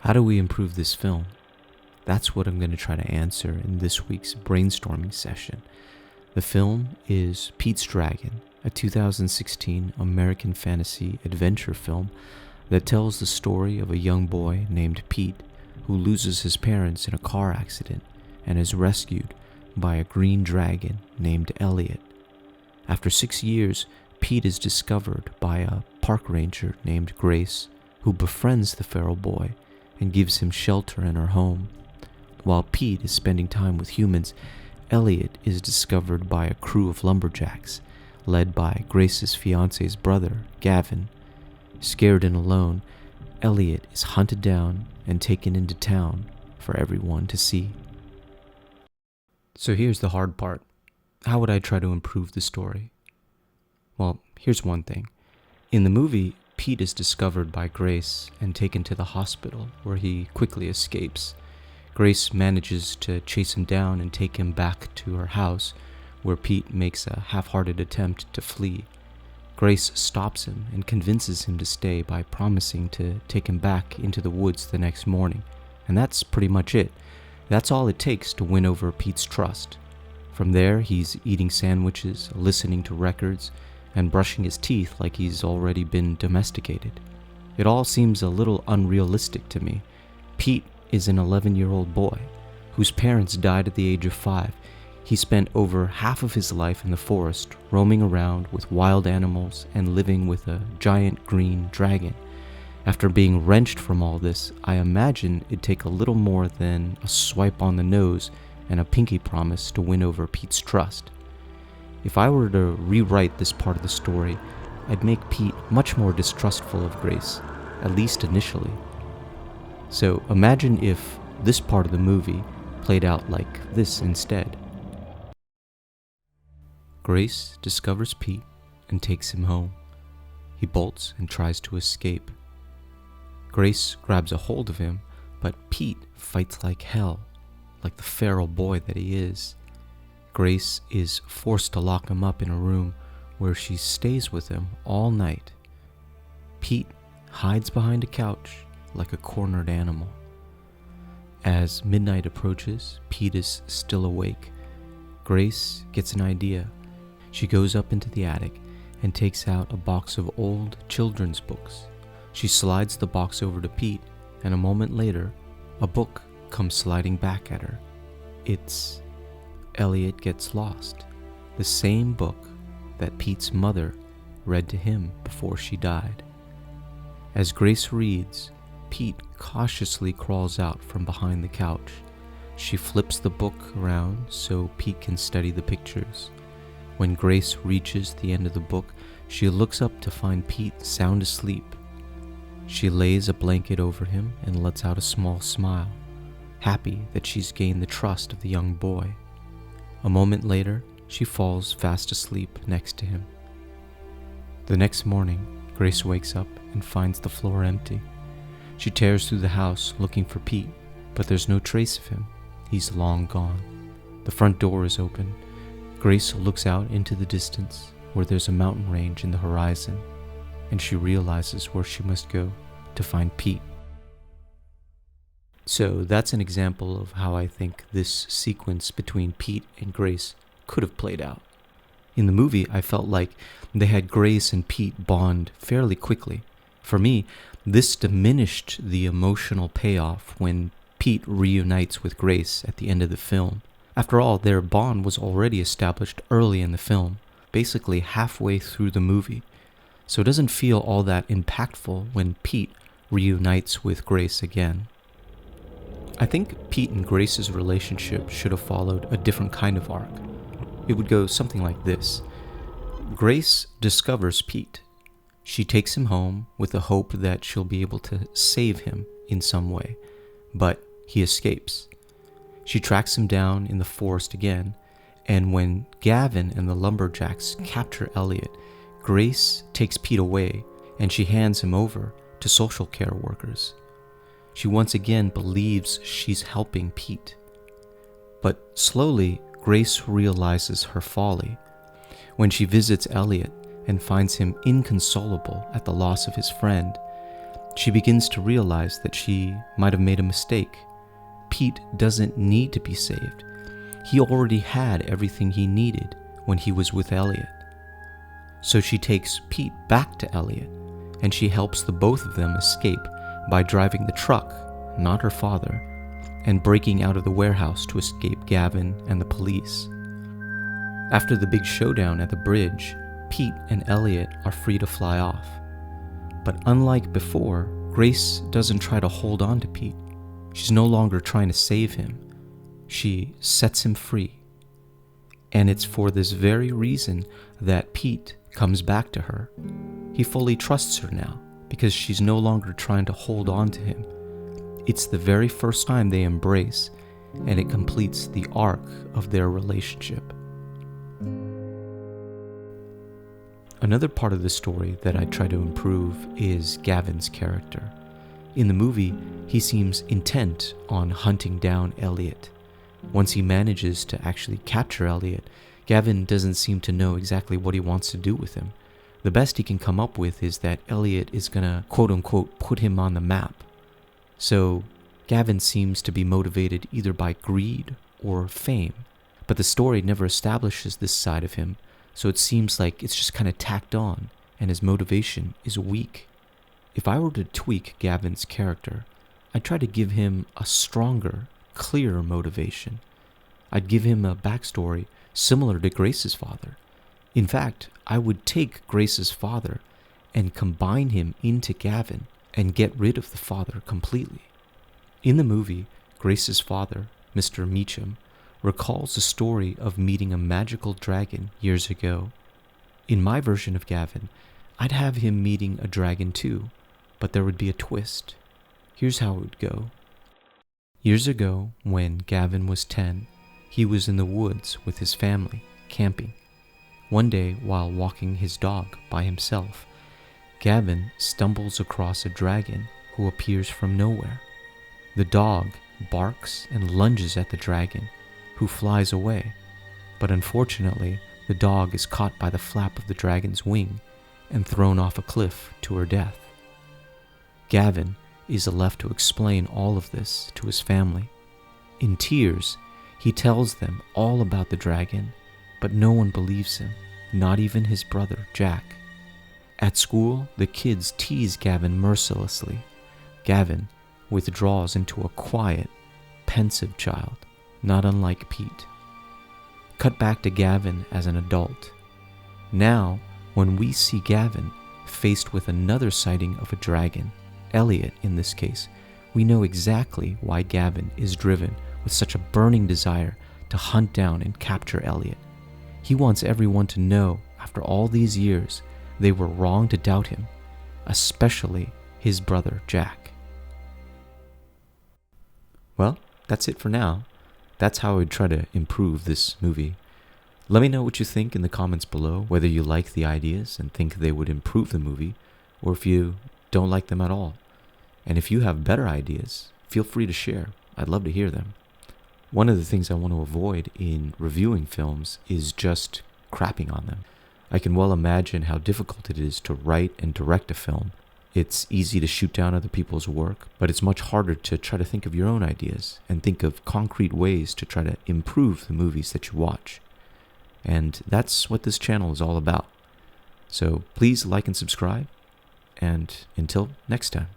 How do we improve this film? That's what I'm going to try to answer in this week's brainstorming session. The film is Pete's Dragon, a 2016 American fantasy adventure film that tells the story of a young boy named Pete who loses his parents in a car accident and is rescued by a green dragon named Elliot. After 6 years, Pete is discovered by a park ranger named Grace, who befriends the feral boy and gives him shelter in her home. While Pete is spending time with humans, Elliot is discovered by a crew of lumberjacks, led by Grace's fiance's brother, Gavin. Scared and alone, Elliot is hunted down and taken into town for everyone to see. So here's the hard part. How would I try to improve the story? Well, here's one thing. In the movie, Pete is discovered by Grace and taken to the hospital, where he quickly escapes. Grace manages to chase him down and take him back to her house, where Pete makes a half-hearted attempt to flee. Grace stops him and convinces him to stay by promising to take him back into the woods the next morning. And that's pretty much it. That's all it takes to win over Pete's trust. From there, he's eating sandwiches, listening to records, and brushing his teeth like he's already been domesticated. It all seems a little unrealistic to me. Pete is an 11-year-old boy whose parents died at the age of 5. He spent over half of his life in the forest, roaming around with wild animals and living with a giant green dragon. After being wrenched from all this, I imagine it'd take a little more than a swipe on the nose and a pinky promise to win over Pete's trust. If I were to rewrite this part of the story, I'd make Pete much more distrustful of Grace, at least initially. So imagine if this part of the movie played out like this instead. Grace discovers Pete and takes him home. He bolts and tries to escape. Grace grabs a hold of him, but Pete fights like hell, like the feral boy that he is. Grace is forced to lock him up in a room where she stays with him all night. Pete hides behind a couch like a cornered animal. As midnight approaches, Pete is still awake. Grace gets an idea. She goes up into the attic and takes out a box of old children's books. She slides the box over to Pete, and a moment later, a book comes sliding back at her. It's Elliot Gets Lost, the same book that Pete's mother read to him before she died. As Grace reads, Pete cautiously crawls out from behind the couch. She flips the book around so Pete can study the pictures. When Grace reaches the end of the book, she looks up to find Pete sound asleep. She lays a blanket over him and lets out a small smile, happy that she's gained the trust of the young boy. A moment later, she falls fast asleep next to him. The next morning, Grace wakes up and finds the floor empty. She tears through the house looking for Pete, but there's no trace of him. He's long gone. The front door is open. Grace looks out into the distance where there's a mountain range in the horizon, and she realizes where she must go to find Pete. So that's an example of how I think this sequence between Pete and Grace could have played out. In the movie, I felt like they had Grace and Pete bond fairly quickly. For me, this diminished the emotional payoff when Pete reunites with Grace at the end of the film. After all, their bond was already established early in the film, basically halfway through the movie. So it doesn't feel all that impactful when Pete reunites with Grace again. I think Pete and Grace's relationship should have followed a different kind of arc. It would go something like this. Grace discovers Pete. She takes him home with the hope that she'll be able to save him in some way, but he escapes. She tracks him down in the forest again, and when Gavin and the lumberjacks capture Elliot, Grace takes Pete away and she hands him over to social care workers. She once again believes she's helping Pete. But slowly, Grace realizes her folly. When she visits Elliot and finds him inconsolable at the loss of his friend, She begins to realize that she might have made a mistake. Pete doesn't need to be saved. He already had everything he needed when he was with Elliot. So she takes Pete back to Elliot, and she helps the both of them escape by driving the truck, not her father, and breaking out of the warehouse to escape Gavin and the police. After the big showdown at the bridge, Pete and Elliot are free to fly off. But unlike before, Grace doesn't try to hold on to Pete. She's no longer trying to save him. She sets him free. And it's for this very reason that Pete comes back to her. He fully trusts her now because she's no longer trying to hold on to him. It's the very first time they embrace, and it completes the arc of their relationship. Another part of the story that I try to improve is Gavin's character. In the movie, he seems intent on hunting down Elliot. Once he manages to actually capture Elliot, Gavin doesn't seem to know exactly what he wants to do with him. The best he can come up with is that Elliot is gonna quote-unquote put him on the map. So Gavin seems to be motivated either by greed or fame, but the story never establishes this side of him, so it seems like it's just kind of tacked on, and his motivation is weak. If I were to tweak Gavin's character, I'd try to give him a stronger, clearer motivation. I'd give him a backstory similar to Grace's father. In fact, I would take Grace's father and combine him into Gavin and get rid of the father completely. In the movie, Grace's father, Mr. Meacham, recalls the story of meeting a magical dragon years ago. In my version of Gavin, I'd have him meeting a dragon too, but there would be a twist. Here's how it would go. Years ago, when Gavin was 10, he was in the woods with his family, camping. One day, while walking his dog by himself, Gavin stumbles across a dragon who appears from nowhere. The dog barks and lunges at the dragon, who flies away, but unfortunately, the dog is caught by the flap of the dragon's wing and thrown off a cliff to her death. Gavin is left to explain all of this to his family. In tears, he tells them all about the dragon, but no one believes him, not even his brother, Jack. At school, the kids tease Gavin mercilessly. Gavin withdraws into a quiet, pensive child, not unlike Pete. Cut back to Gavin as an adult. Now, when we see Gavin faced with another sighting of a dragon, Elliot in this case, we know exactly why Gavin is driven with such a burning desire to hunt down and capture Elliot. He wants everyone to know, after all these years, they were wrong to doubt him, especially his brother Jack. Well, that's it for now. That's how I would try to improve this movie. Let me know what you think in the comments below, whether you like the ideas and think they would improve the movie, or if you don't like them at all. And if you have better ideas, feel free to share. I'd love to hear them. One of the things I want to avoid in reviewing films is just crapping on them. I can well imagine how difficult it is to write and direct a film. It's easy to shoot down other people's work, but it's much harder to try to think of your own ideas and think of concrete ways to try to improve the movies that you watch. And that's what this channel is all about. So please like and subscribe, and until next time.